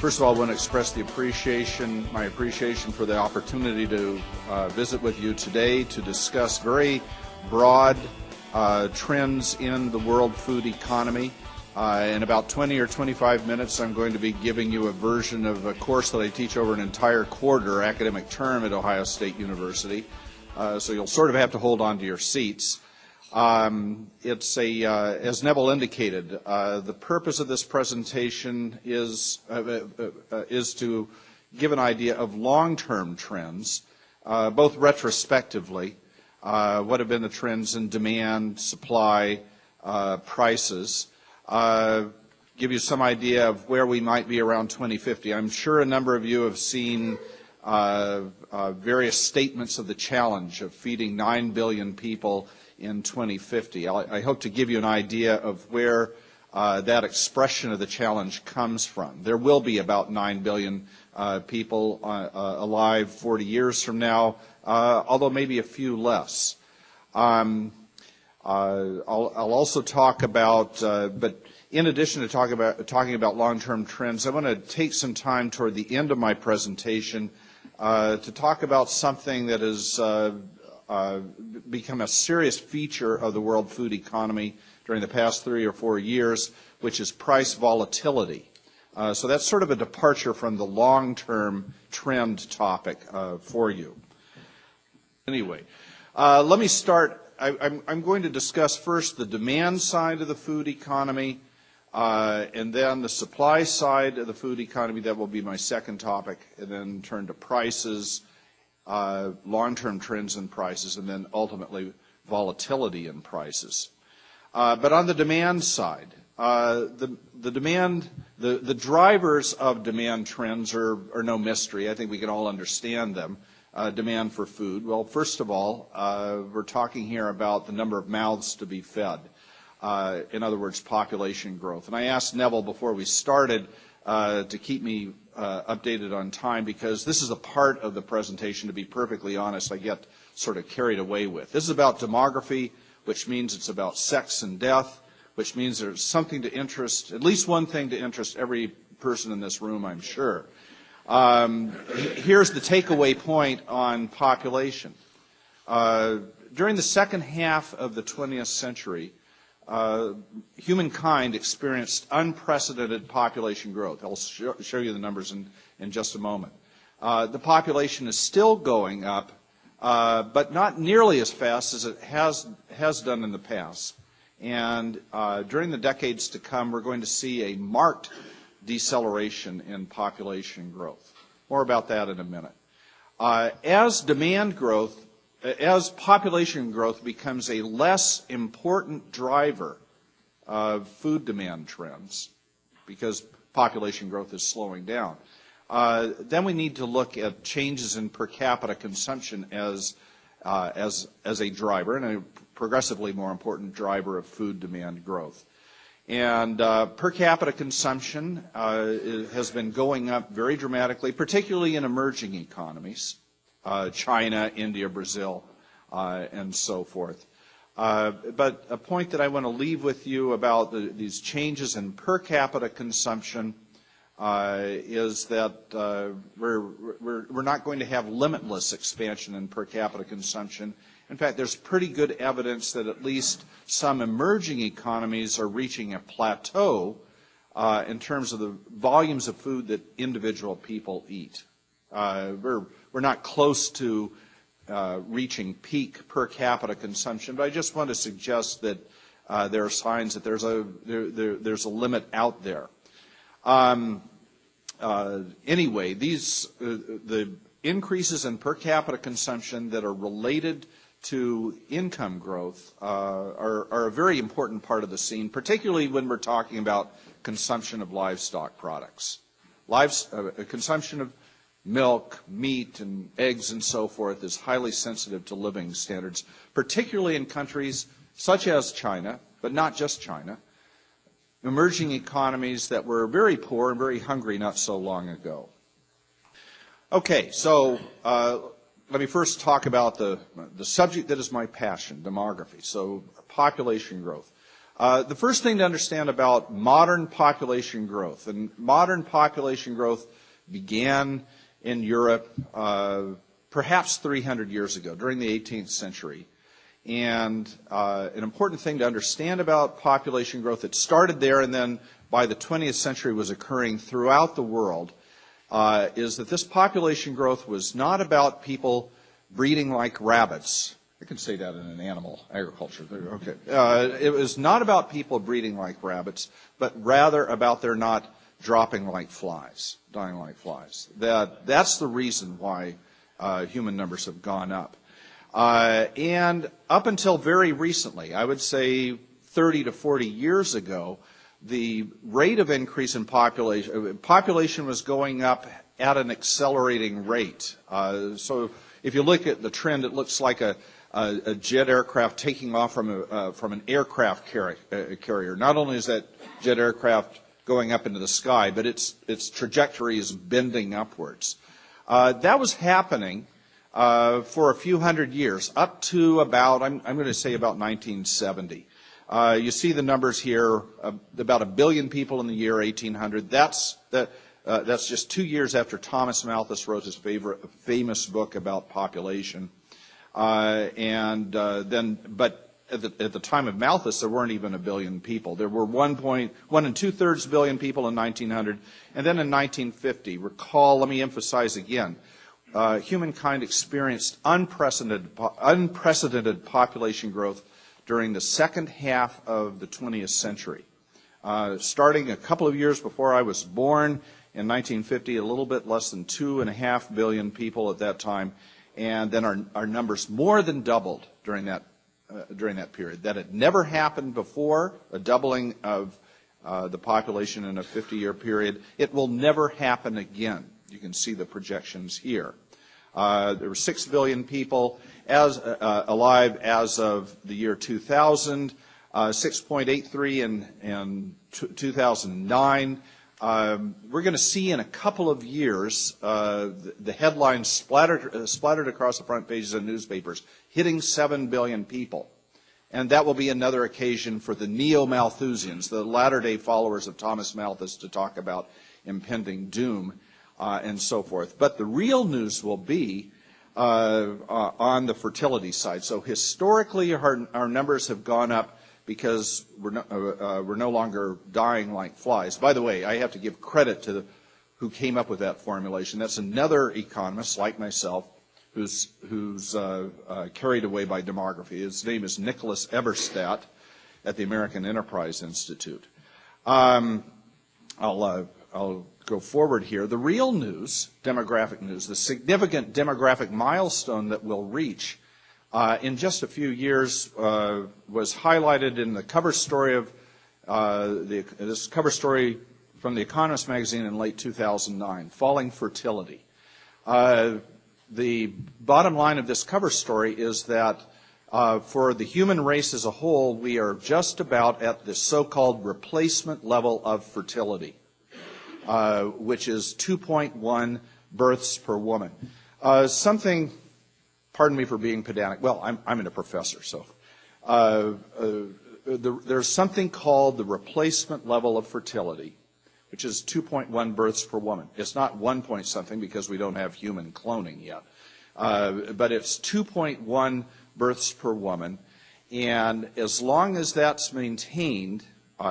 First of all, I want to express my appreciation for the opportunity to visit with you today to discuss very broad trends in the world food economy. In about 20 or 25 minutes, I'm going to be giving you a version of a course that I teach over an entire quarter academic term at Ohio State University. So you'll sort of have to hold on to your seats. It's as Neville indicated, the purpose of this presentation is to give an idea of long-term trends, both retrospectively, what have been the trends in demand, supply, prices, give you some idea of where we might be around 2050. I'm sure a number of you have seen various statements of the challenge of feeding 9 billion people in 2050. I hope to give you an idea of where that expression of the challenge comes from. There will be about 9 billion people alive 40 years from now, although maybe a few less. I'll also talk about, but in addition to talking about long-term trends, I want to take some time toward the end of my presentation to talk about something that has become a serious feature of the world food economy during the past 3 or 4 years, which is price volatility. So that's sort of a departure from the long-term trend topic for you. Anyway, let me start. I'm going to discuss first the demand side of the food economy, and then the supply side of the food economy. That will be my second topic, and then turn to prices, long-term trends in prices, and then ultimately volatility in prices. But on the demand side, the drivers of demand trends are no mystery. I think we can all understand them. Demand for food. Well, first of all, we're talking here about the number of mouths to be fed. In other words, population growth. And I asked Neville before we started to keep me updated on time, because this is a part of the presentation, to be perfectly honest, I get sort of carried away with. This is about demography, which means it's about sex and death, which means there's something to interest, at least one thing to interest every person in this room, I'm sure. Here's the takeaway point on population. During the second half of the 20th century, humankind experienced unprecedented population growth. I'll show you the numbers in just a moment. The population is still going up, but not nearly as fast as it has done in the past. And during the decades to come, we're going to see a marked deceleration in population growth. More about that in a minute. As population growth becomes a less important driver of food demand trends, because population growth is slowing down, then we need to look at changes in per capita consumption as a driver, and a progressively more important driver of food demand growth. And per capita consumption has been going up very dramatically, particularly in emerging economies. China, India, Brazil, and so forth. But a point that I want to leave with you about these changes in per capita consumption is that we're not going to have limitless expansion in per capita consumption. In fact, there's pretty good evidence that at least some emerging economies are reaching a plateau in terms of the volumes of food that individual people eat. We're not close to reaching peak per capita consumption, but I just want to suggest that there are signs that there's a limit out there. Anyway, the increases in per capita consumption that are related to income growth are a very important part of the scene, particularly when we're talking about consumption of livestock products. Consumption of milk, meat, and eggs and so forth is highly sensitive to living standards, particularly in countries such as China, but not just China, emerging economies that were very poor and very hungry not so long ago. Okay, so let me first talk about the subject that is my passion, demography, so population growth. The first thing to understand about modern population growth, and modern population growth began in Europe perhaps 300 years ago, during the 18th century. And an important thing to understand about population growth, it started there and then by the 20th century was occurring throughout the world, is that this population growth was not about people breeding like rabbits. I can say that in an animal agriculture. Okay. It was not about people breeding like rabbits, but rather about their not dropping like flies, dying like flies. That's the reason why human numbers have gone up. And up until very recently, I would say 30 to 40 years ago, the rate of increase in population was going up at an accelerating rate. So if you look at the trend, it looks like a jet aircraft taking off from an aircraft carrier. Not only is that jet aircraft going up into the sky, but its trajectory is bending upwards. That was happening for a few hundred years, up to about, I'm going to say about 1970. You see the numbers here, about 1 billion people in the year 1800. That's just 2 years after Thomas Malthus wrote his famous book about population. But at the time of Malthus, there weren't even 1 billion people. There were 1 2/3 billion people in 1900, and then in 1950, let me emphasize again, humankind experienced unprecedented population growth during the second half of the 20th century. Starting a couple of years before I was born, in 1950, a little bit less than 2.5 billion people at that time, and then our numbers more than doubled during that period. That had never happened before, a doubling of the population in a 50-year period. It will never happen again. You can see the projections here. There were 6 billion people alive as of the year 2000, 6.83 in 2009. We're going to see in a couple of years the headlines splattered across the front pages of newspapers, hitting 7 billion people. And that will be another occasion for the neo-Malthusians, the latter-day followers of Thomas Malthus, to talk about impending doom and so forth. But the real news will be on the fertility side. So historically, our numbers have gone up because we're no longer dying like flies. By the way, I have to give credit to who came up with that formulation. That's another economist like myself who's carried away by demography. His name is Nicholas Eberstadt at the American Enterprise Institute. I'll go forward here. The real news, demographic news, the significant demographic milestone that we'll reach in just a few years was highlighted in the cover story of this cover story from The Economist magazine in late 2009, Falling Fertility. The bottom line of this cover story is that for the human race as a whole, we are just about at the so-called replacement level of fertility, which is 2.1 births per woman. Something, pardon me for being pedantic, well, I'm a professor, so there's something called the replacement level of fertility, which is 2.1 births per woman. It's not 1 point something because we don't have human cloning yet. But it's 2.1 births per woman. And as long as that's maintained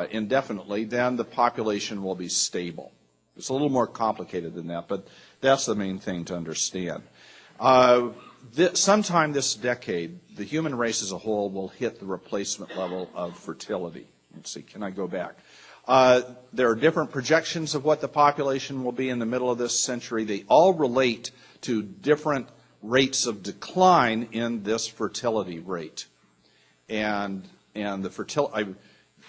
indefinitely, then the population will be stable. It's a little more complicated than that, but that's the main thing to understand. Sometime this decade, the human race as a whole will hit the replacement level of fertility. Let's see, can I go back? There are different projections of what the population will be in the middle of this century. They all relate to different rates of decline in this fertility rate. And the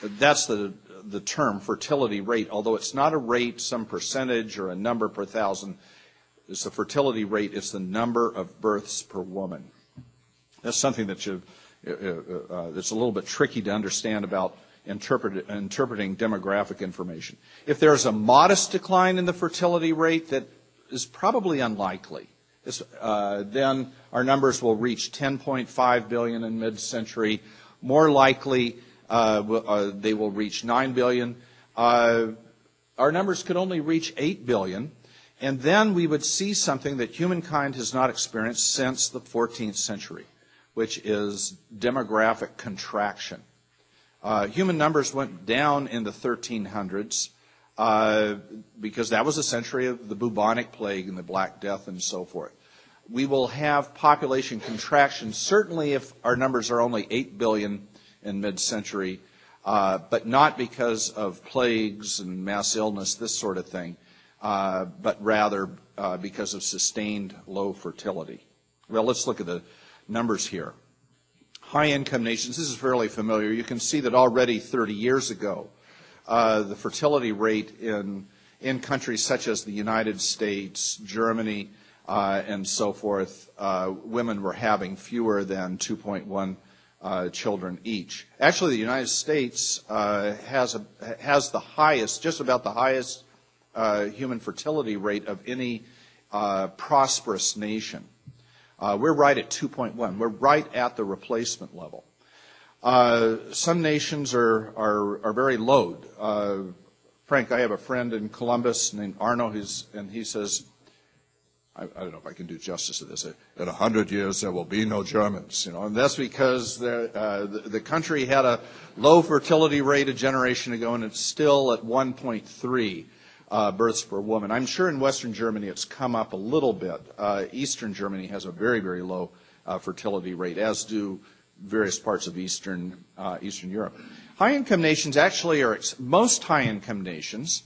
that's the term, fertility rate, although it's not a rate, some percentage or a number per thousand. It's the fertility rate, it's the number of births per woman. That's something that that's a little bit tricky to understand about interpreting demographic information. If there's a modest decline in the fertility rate, that is probably unlikely. Then our numbers will reach 10.5 billion in mid-century. More likely, they will reach 9 billion. Our numbers could only reach 8 billion. And then we would see something that humankind has not experienced since the 14th century, which is demographic contraction. Human numbers went down in the 1300s because that was a century of the bubonic plague and the Black Death and so forth. We will have population contraction, certainly if our numbers are only 8 billion in mid-century, but not because of plagues and mass illness, this sort of thing, but rather because of sustained low fertility. Well, let's look at the numbers here. High-income nations, this is fairly familiar. You can see that already 30 years ago, the fertility rate in countries such as the United States, Germany, and so forth, women were having fewer than 2.1 children each. Actually, the United States has the highest, just about the highest human fertility rate of any prosperous nation. We're right at 2.1. We're right at the replacement level. Some nations are very low. Frank, I have a friend in Columbus named Arno, and he says, I don't know if I can do justice to this. In 100 years, there will be no Germans, and that's because the country had a low fertility rate a generation ago, and it's still at 1.3 births per woman. I'm sure in Western Germany it's come up a little bit. Eastern Germany has a very, very low fertility rate, as do various parts of Eastern Europe. High-income nations actually are most high-income nations,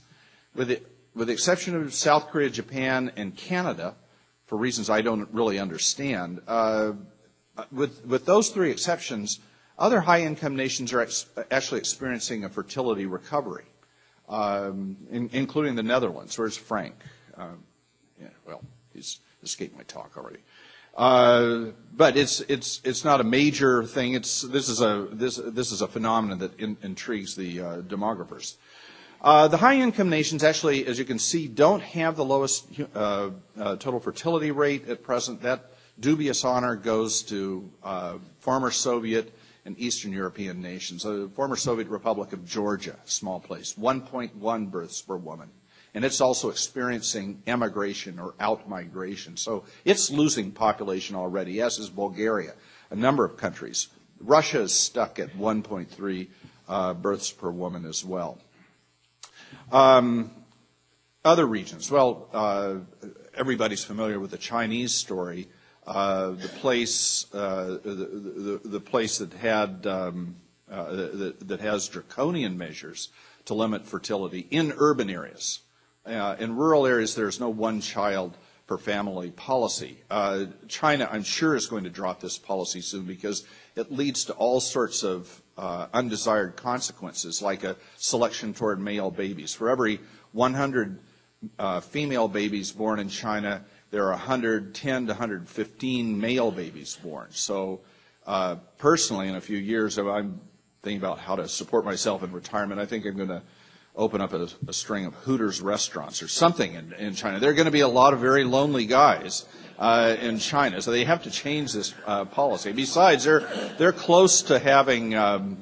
with the exception of South Korea, Japan, and Canada, for reasons I don't really understand. With those three exceptions, other high-income nations are actually experiencing a fertility recovery, including the Netherlands. Where's Frank? Well, he's escaped my talk already. But it's not a major thing. This is a phenomenon that intrigues the demographers. The high-income nations actually, as you can see, don't have the lowest total fertility rate at present. That dubious honor goes to former Soviet and Eastern European nations. The former Soviet Republic of Georgia, small place, 1.1 births per woman. And it's also experiencing emigration or out-migration. So it's losing population already, as is Bulgaria, a number of countries. Russia is stuck at 1.3 births per woman as well. Other regions, well, everybody's familiar with the Chinese story. The place that has draconian measures to limit fertility in urban areas. In rural areas, there's no one-child per family policy. China, I'm sure, is going to drop this policy soon because it leads to all sorts of undesired consequences, like a selection toward male babies. For every 100 female babies born in China, there are 110 to 115 male babies born. So personally, in a few years, I'm thinking about how to support myself in retirement. I think I'm going to open up a string of Hooters restaurants or something in China. There are going to be a lot of very lonely guys in China, so they have to change this policy. Besides, they're close to having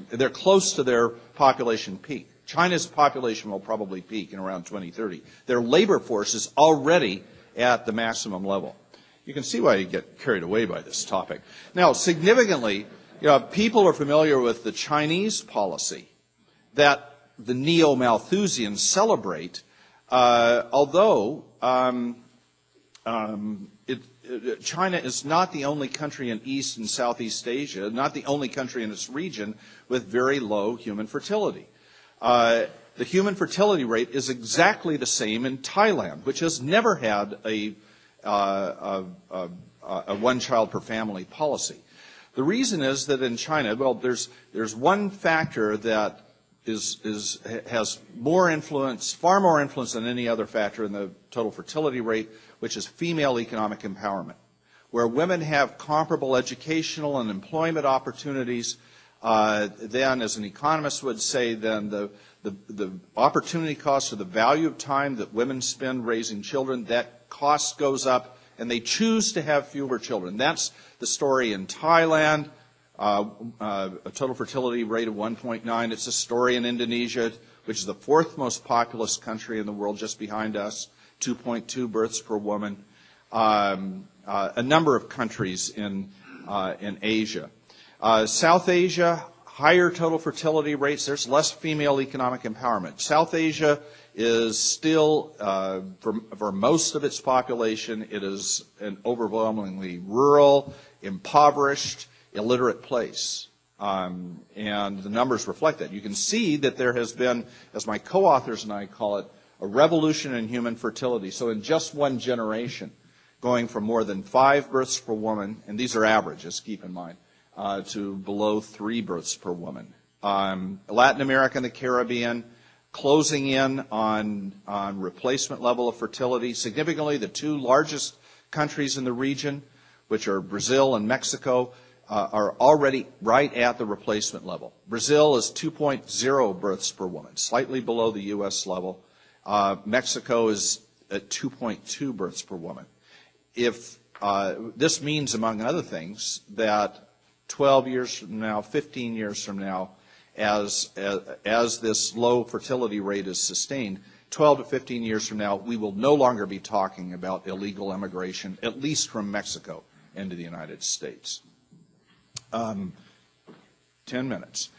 they're close to their population peak. China's population will probably peak in around 2030. Their labor force is already at the maximum level. You can see why you get carried away by this topic. Now, significantly, people are familiar with the Chinese policy that the neo-Malthusians celebrate, although China is not the only country in East and Southeast Asia, not the only country in its region with very low human fertility. The human fertility rate is exactly the same in Thailand, which has never had a one-child per family policy. The reason is that in China, well, there's one factor that has more influence, far more influence than any other factor in the total fertility rate, which is female economic empowerment, where women have comparable educational and employment opportunities. Then, as an economist would say, then the opportunity cost or the value of time that women spend raising children, that cost goes up, and they choose to have fewer children. That's the story in Thailand, a total fertility rate of 1.9. It's a story in Indonesia, which is the fourth most populous country in the world, just behind us, 2.2 births per woman. A number of countries in Asia. South Asia, higher total fertility rates. There's less female economic empowerment. South Asia is still, for most of its population, it is an overwhelmingly rural, impoverished, illiterate place. And the numbers reflect that. You can see that there has been, as my co-authors and I call it, a revolution in human fertility. So in just one generation, going from more than 5 births per woman, and these are averages, keep in mind, to below 3 births per woman. Latin America and the Caribbean closing in on replacement level of fertility. Significantly, the two largest countries in the region, which are Brazil and Mexico, are already right at the replacement level. Brazil is 2.0 births per woman, slightly below the U.S. level. Mexico is at 2.2 births per woman. If this means, among other things, that 12 years from now, 15 years from now, as this low fertility rate is sustained, 12 to 15 years from now, we will no longer be talking about illegal immigration, at least from Mexico into the United States. 10 minutes.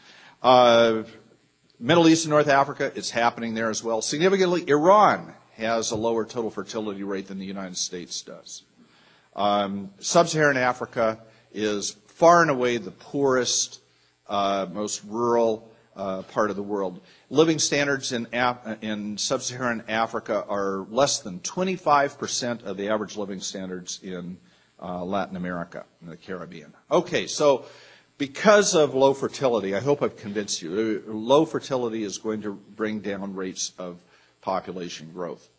Middle East and North Africa, it's happening there as well. Significantly, Iran has a lower total fertility rate than the United States does. Sub-Saharan Africa is far and away the poorest, most rural part of the world. Living standards in Sub-Saharan Africa are less than 25% of the average living standards in Latin America and the Caribbean. Okay, so because of low fertility, I hope I've convinced you, low fertility is going to bring down rates of population growth.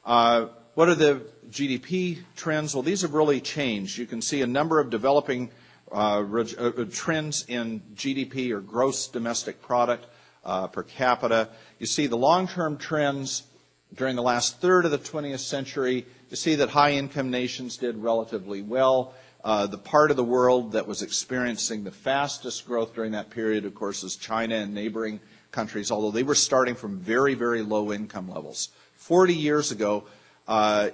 What are the GDP trends? Well, these have really changed. You can see a number of developing trends in GDP, or gross domestic product per capita. You see the long-term trends during the last third of the 20th century. You see that high-income nations did relatively well. The part of the world that was experiencing the fastest growth during that period, of course, is China and neighboring countries, although they were starting from very, very low income levels. 40 years ago,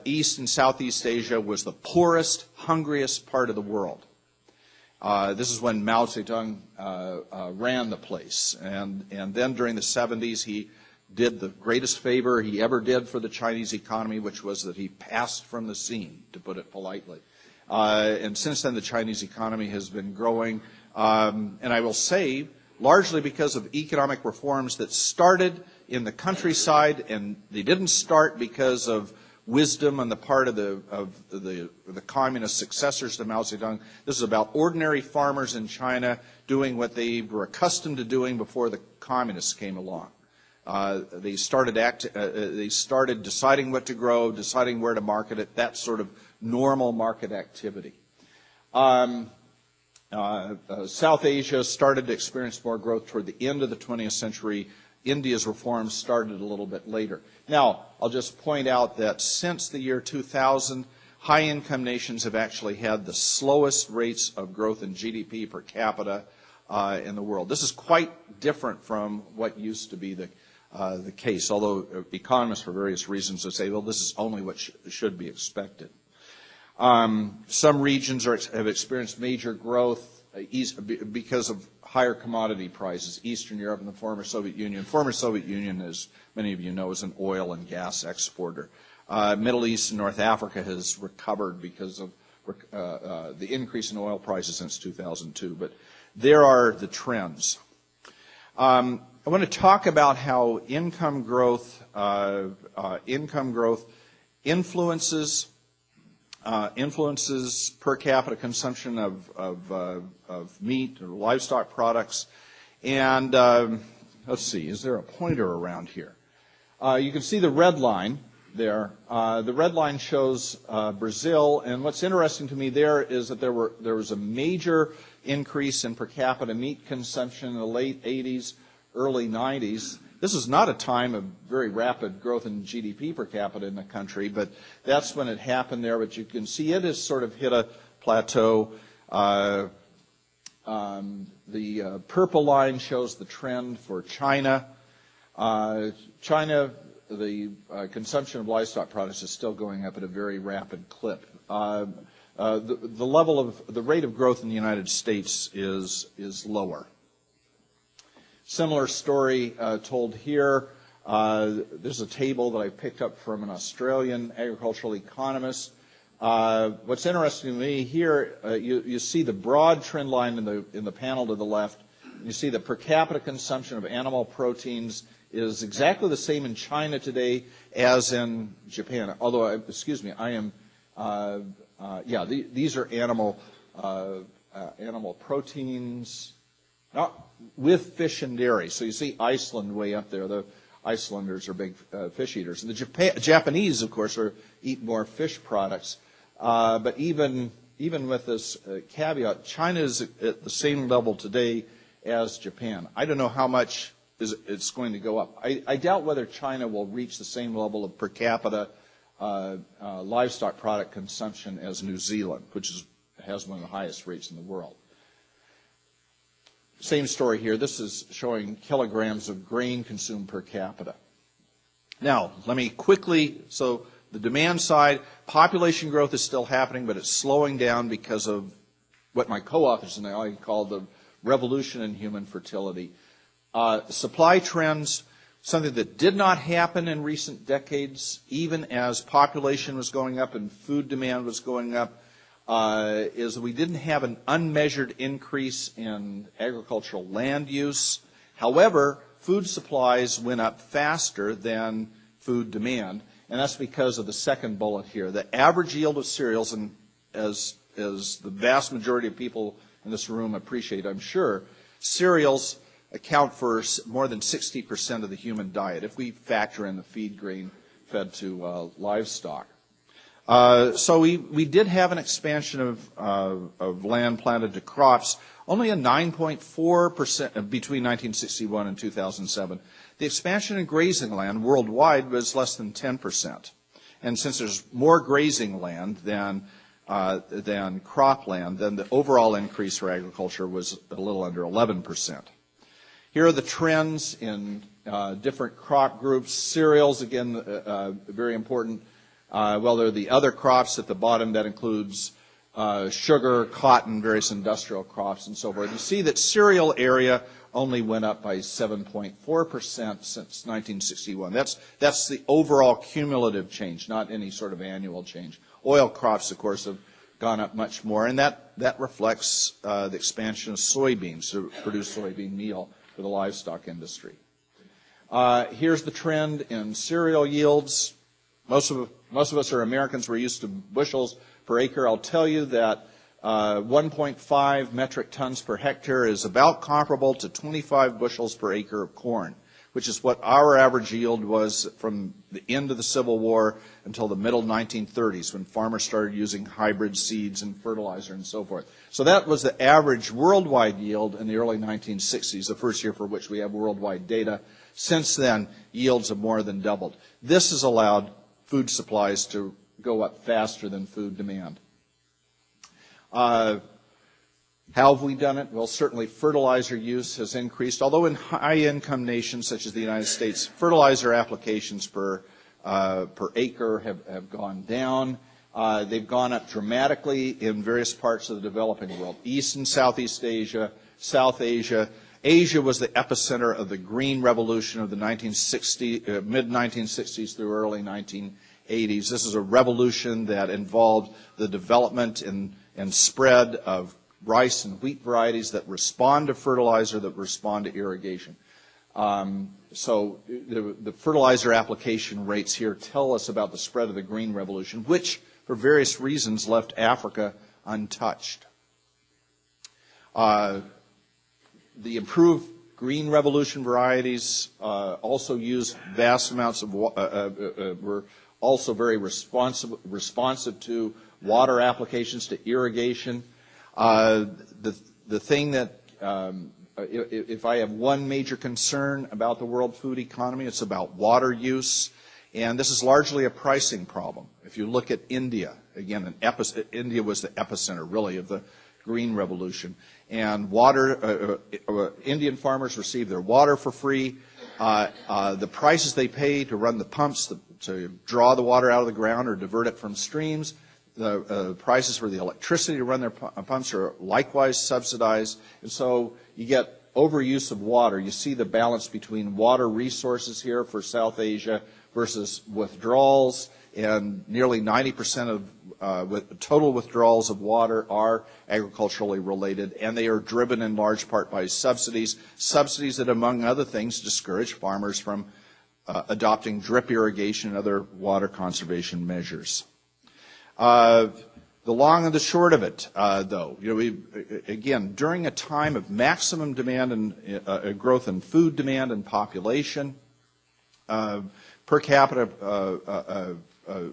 East and Southeast Asia was the poorest, hungriest part of the world. This is when Mao Zedong ran the place. And then during the 70s, he did the greatest favor he ever did for the Chinese economy, which was that he passed from the scene, to put it politely. And since then, the Chinese economy has been growing. And I will say, largely because of economic reforms that started in the countryside, and they didn't start because of wisdom on the part of the communist successors to Mao Zedong. This is about ordinary farmers in China doing what they were accustomed to doing before the communists came along. They started deciding what to grow, deciding where to market it, that sort of normal market activity. South Asia started to experience more growth toward the end of the 20th century. India's reforms started a little bit later. Now, I'll just point out that since the year 2000, high-income nations have actually had the slowest rates of growth in GDP per capita in the world. This is quite different from what used to be the case, although economists, for various reasons, would say, well, this is only what should be expected. Some regions have experienced major growth because of higher commodity prices. Eastern Europe and the former Soviet Union. Former Soviet Union, as many of you know, is an oil and gas exporter. Middle East and North Africa has recovered because of the increase in oil prices since 2002. But there are the trends. I want to talk about how income growth influences per capita consumption of meat or livestock products. And let's see, is there a pointer around here? You can see the red line there. The red line shows Brazil, and what's interesting to me there is that there was a major increase in per capita meat consumption in the late 80s, early 90s. This is not a time of very rapid growth in GDP per capita in the country, but that's when it happened there. But you can see it has sort of hit a plateau. The purple line shows the trend for China. China, the consumption of livestock products is still going up at a very rapid clip. The rate of growth in the United States is lower. Similar story told here. There's a table that I picked up from an Australian agricultural economist. What's interesting to me here, you see the broad trend line in the panel to the left. You see the per capita consumption of animal proteins is exactly the same in China today as in Japan. Although, excuse me, these are animal proteins with fish and dairy. So you see Iceland way up there. The Icelanders are big fish eaters. And the Japanese, of course, eat more fish products. But even with this caveat, China is at the same level today as Japan. I don't know how much it's going to go up. I doubt whether China will reach the same level of per capita livestock product consumption as New Zealand, which has one of the highest rates in the world. Same story here. This is showing kilograms of grain consumed per capita. Now, let me quickly, so the demand side, population growth is still happening, but it's slowing down because of what my co-authors and I call the revolution in human fertility. Supply trends, something that did not happen in recent decades, even as population was going up and food demand was going up, is we didn't have an unmeasured increase in agricultural land use. However, food supplies went up faster than food demand, and that's because of the second bullet here. The average yield of cereals, and as the vast majority of people in this room appreciate, I'm sure, cereals account for more than 60% of the human diet, if we factor in the feed grain fed to livestock. So we did have an expansion of land planted to crops, only a 9.4% between 1961 and 2007. The expansion in grazing land worldwide was less than 10%. And since there's more grazing land than cropland, then the overall increase for agriculture was a little under 11%. Here are the trends in different crop groups. Cereals, again, very important. Well, there are the other crops at the bottom. That includes sugar, cotton, various industrial crops, and so forth. You see that cereal area only went up by 7.4% since 1961. That's the overall cumulative change, not any sort of annual change. Oil crops, of course, have gone up much more, and that reflects the expansion of soybeans to produce soybean meal for the livestock industry. Here's the trend in cereal yields. Most of us are Americans. We're used to bushels per acre. I'll tell you that 1.5 metric tons per hectare is about comparable to 25 bushels per acre of corn, which is what our average yield was from the end of the Civil War until the middle 1930s, when farmers started using hybrid seeds and fertilizer and so forth. So that was the average worldwide yield in the early 1960s, the first year for which we have worldwide data. Since then, yields have more than doubled. This has allowed food supplies to go up faster than food demand. How have we done it? Well, certainly fertilizer use has increased, although in high-income nations such as the United States, fertilizer applications per acre have gone down. They've gone up dramatically in various parts of the developing world, East and Southeast Asia, South Asia. Asia was the epicenter of the green revolution of the mid-1960s through early 1980s. This is a revolution that involved the development and spread of rice and wheat varieties that respond to fertilizer, that respond to irrigation. So the fertilizer application rates here tell us about the spread of the green revolution, which, for various reasons, left Africa untouched. The improved green revolution varieties also used vast amounts of were also very responsive to water applications, to irrigation. The thing that, if I have one major concern about the world food economy, it's about water use. And this is largely a pricing problem. If you look at India, again, India was the epicenter, really, of the green revolution. And water, Indian farmers receive their water for free. The prices they pay to run the pumps to draw the water out of the ground or divert it from streams, the prices for the electricity to run their pumps are likewise subsidized. And so you get overuse of water. You see the balance between water resources here for South Asia versus withdrawals, and nearly 90% of total withdrawals of water are agriculturally related, and they are driven in large part by subsidies that, among other things, discourage farmers from adopting drip irrigation and other water conservation measures. The long and the short of it, though, again, during a time of maximum demand and growth in food demand and population, per capita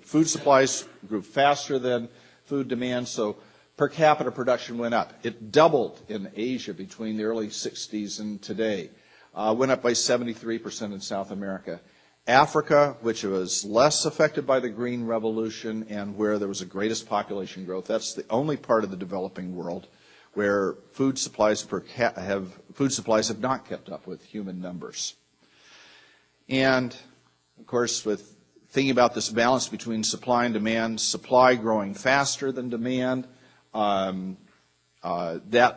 food supplies grew faster than food demand, so per capita production went up. It doubled in Asia between the early 60s and today. Went up by 73% in South America. Africa, which was less affected by the Green Revolution and where there was the greatest population growth, that's the only part of the developing world where food supplies have not kept up with human numbers. And, of course, with thinking about this balance between supply and demand, supply growing faster than demand, that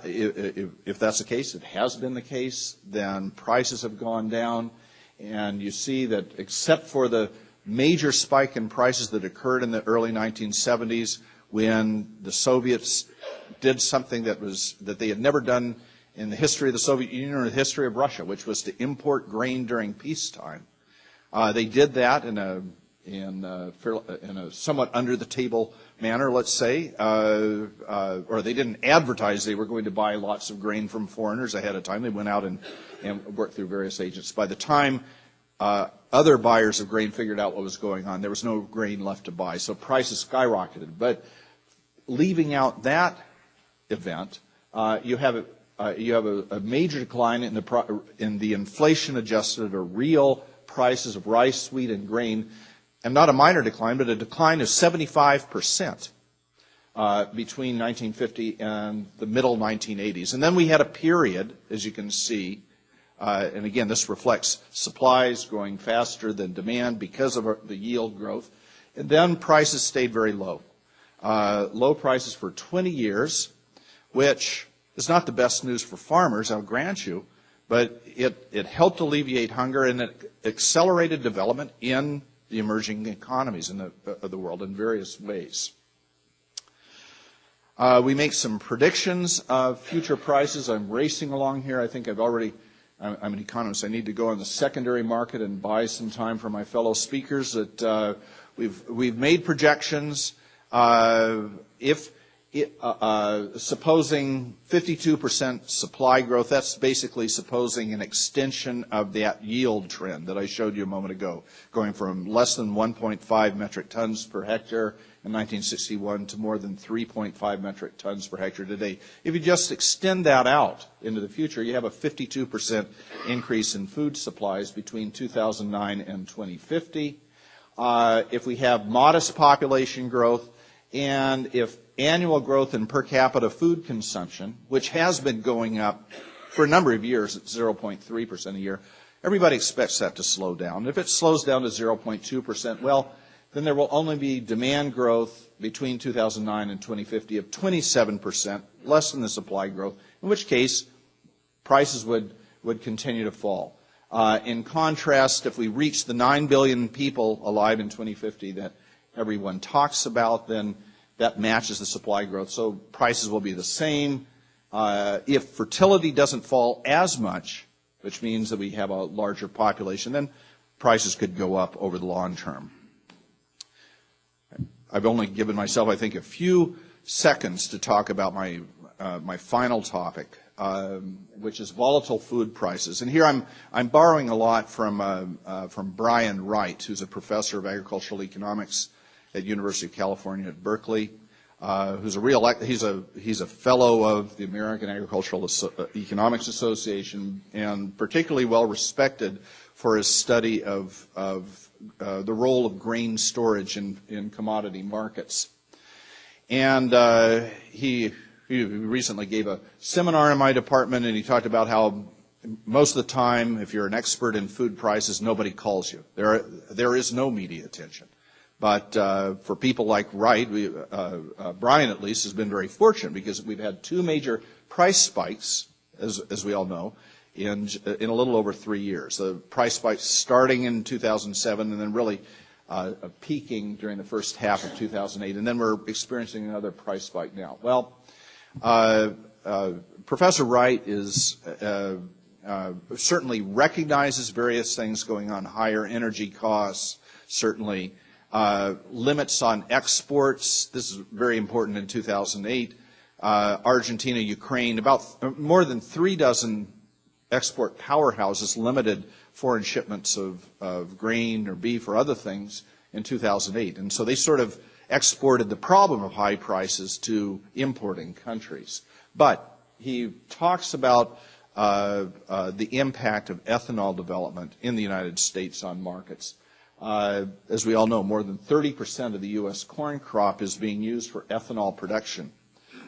if that's the case, it has been the case, then prices have gone down. And you see that except for the major spike in prices that occurred in the early 1970s when the Soviets did something that they had never done in the history of the Soviet Union or the history of Russia, which was to import grain during peacetime. They did that in a somewhat under-the-table manner, let's say, or they didn't advertise they were going to buy lots of grain from foreigners ahead of time. They went out and worked through various agents. By the time other buyers of grain figured out what was going on, there was no grain left to buy, so prices skyrocketed. But leaving out that event, you have a major decline in the inflation-adjusted or real prices of rice, wheat, and grain, and not a minor decline, but a decline of 75% between 1950 and the middle 1980s. And then we had a period, as you can see, and again, this reflects supplies growing faster than demand because of the yield growth. And then prices stayed very low. Low prices for 20 years, which is not the best news for farmers, I'll grant you, but it helped alleviate hunger and it accelerated development in the emerging economies of the world in various ways. We make some predictions of future prices. I'm racing along here. I think I'm an economist. I need to go on the secondary market and buy some time for my fellow speakers. That we've made projections. Supposing 52% supply growth, that's basically supposing an extension of that yield trend that I showed you a moment ago, going from less than 1.5 metric tons per hectare in 1961 to more than 3.5 metric tons per hectare today. If you just extend that out into the future, you have a 52% increase in food supplies between 2009 and 2050. If we have modest population growth, and if annual growth in per capita food consumption, which has been going up for a number of years at 0.3% a year, everybody expects that to slow down. If it slows down to 0.2%, well, then there will only be demand growth between 2009 and 2050 of 27%, less than the supply growth, in which case prices would continue to fall. In contrast, if we reach the 9 billion people alive in 2050 that everyone talks about, then that matches the supply growth, so prices will be the same. If fertility doesn't fall as much, which means that we have a larger population, then prices could go up over the long term. I've only given myself, I think, a few seconds to talk about my final topic, which is volatile food prices. And here I'm borrowing a lot from Brian Wright, who's a professor of agricultural economics at University of California at Berkeley, who's he's a fellow of the American Agricultural Economics Association, and particularly well respected for his study of the role of grain storage in commodity markets. And he he recently gave a seminar in my department, and he talked about how most of the time, if you're an expert in food prices, nobody calls you. There is no media attention. But for people like Wright, Brian at least has been very fortunate because we've had two major price spikes, as we all know, in a little over 3 years. The price spikes starting in 2007 and then really peaking during the first half of 2008, and then we're experiencing another price spike now. Well, Professor Wright is certainly recognizes various things going on, higher energy costs, certainly limits on exports. This is very important in 2008. Argentina, Ukraine, about more than 3 dozen export powerhouses limited foreign shipments of grain or beef or other things in 2008. And so they sort of exported the problem of high prices to importing countries. But he talks about the impact of ethanol development in the United States on markets. As we all know, more than 30% of the U.S. corn crop is being used for ethanol production.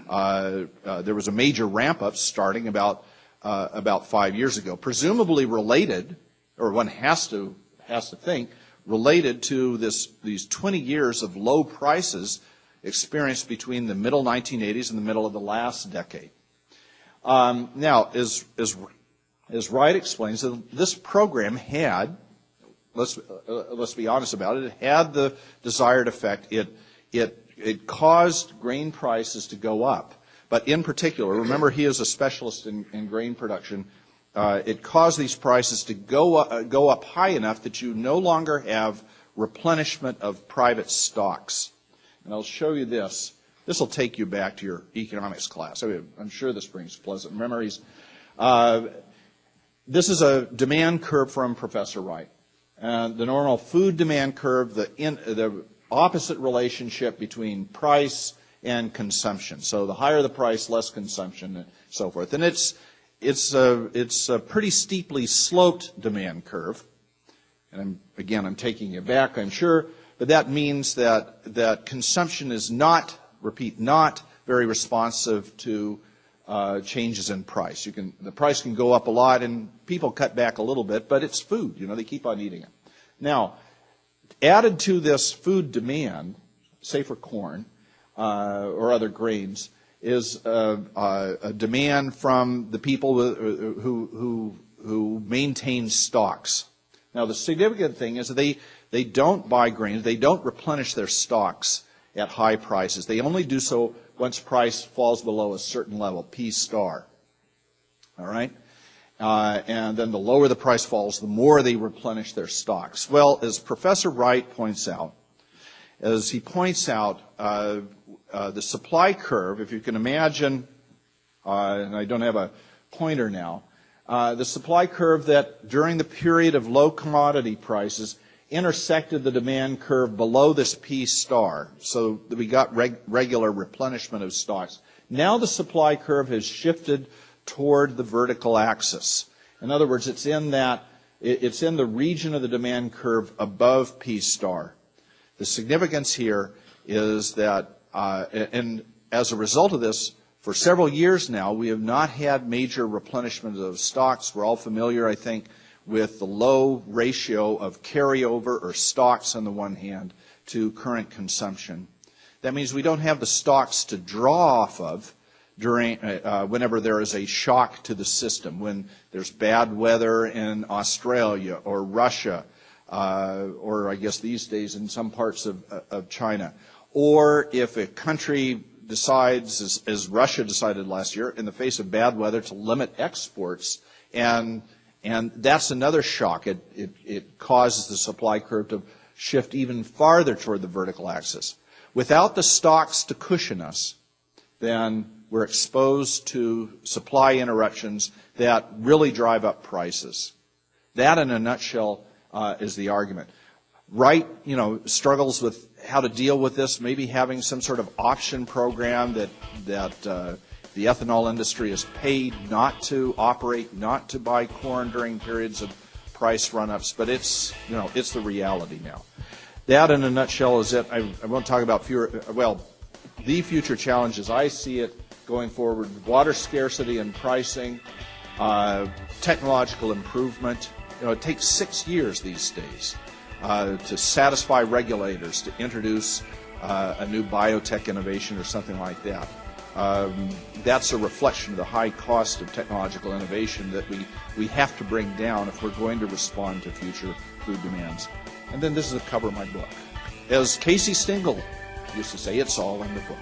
There was a major ramp-up starting about 5 years ago, presumably related, or one has to think, related to these 20 years of low prices experienced between the middle 1980s and the middle of the last decade. Now, as Wright explains, this program had, let's be honest about it had the desired effect. It caused grain prices to go up. But in particular, remember he is a specialist in grain production, it caused these prices to go up high enough that you no longer have replenishment of private stocks. And I'll show you this. This will take you back to your economics class. I'm sure this brings pleasant memories. This is a demand curve from Professor Wright. The normal food demand curve, the opposite relationship between price and consumption. So the higher the price, less consumption, and so forth. And it's a pretty steeply sloped demand curve. And I'm taking you back, I'm sure, but that means that consumption is not very responsive to changes in price. The price can go up a lot, and people cut back a little bit, but it's food. They keep on eating it. Now, added to this food demand, say for corn or other grains, is a demand from the people who maintain stocks. Now, the significant thing is that they don't buy grains, they don't replenish their stocks at high prices. They only do so once price falls below a certain level, P star. All right? And then the lower the price falls, the more they replenish their stocks. Well, as Professor Wright points out, the supply curve, if you can imagine, and I don't have a pointer now, the supply curve that during the period of low commodity prices intersected the demand curve below this P star, so that we got regular replenishment of stocks. Now the supply curve has shifted toward the vertical axis. In other words, it's in the region of the demand curve above P star. The significance here is that, and as a result of this, for several years now, we have not had major replenishment of stocks. We're all familiar, I think, with the low ratio of carryover or stocks on the one hand to current consumption. That means we don't have the stocks to draw off of during whenever there is a shock to the system, when there's bad weather in Australia or Russia, or I guess these days in some parts of China, or if a country decides, as Russia decided last year, in the face of bad weather, to limit exports, and that's another shock. It causes the supply curve to shift even farther toward the vertical axis. Without the stocks to cushion us, then we're exposed to supply interruptions that really drive up prices. That, in a nutshell, is the argument. Wright, struggles with how to deal with this, maybe having some sort of option program that the ethanol industry is paid not to operate, not to buy corn during periods of price run-ups, but it's the reality now. That, in a nutshell, is it. I won't talk about the future challenge as I see it going forward, water scarcity and pricing, technological improvement. It takes 6 years these days to satisfy regulators to introduce a new biotech innovation or something like that. That's a reflection of the high cost of technological innovation that we have to bring down if we're going to respond to future food demands. And then this is the cover of my book. As Casey Stengel used to say, it's all in the book.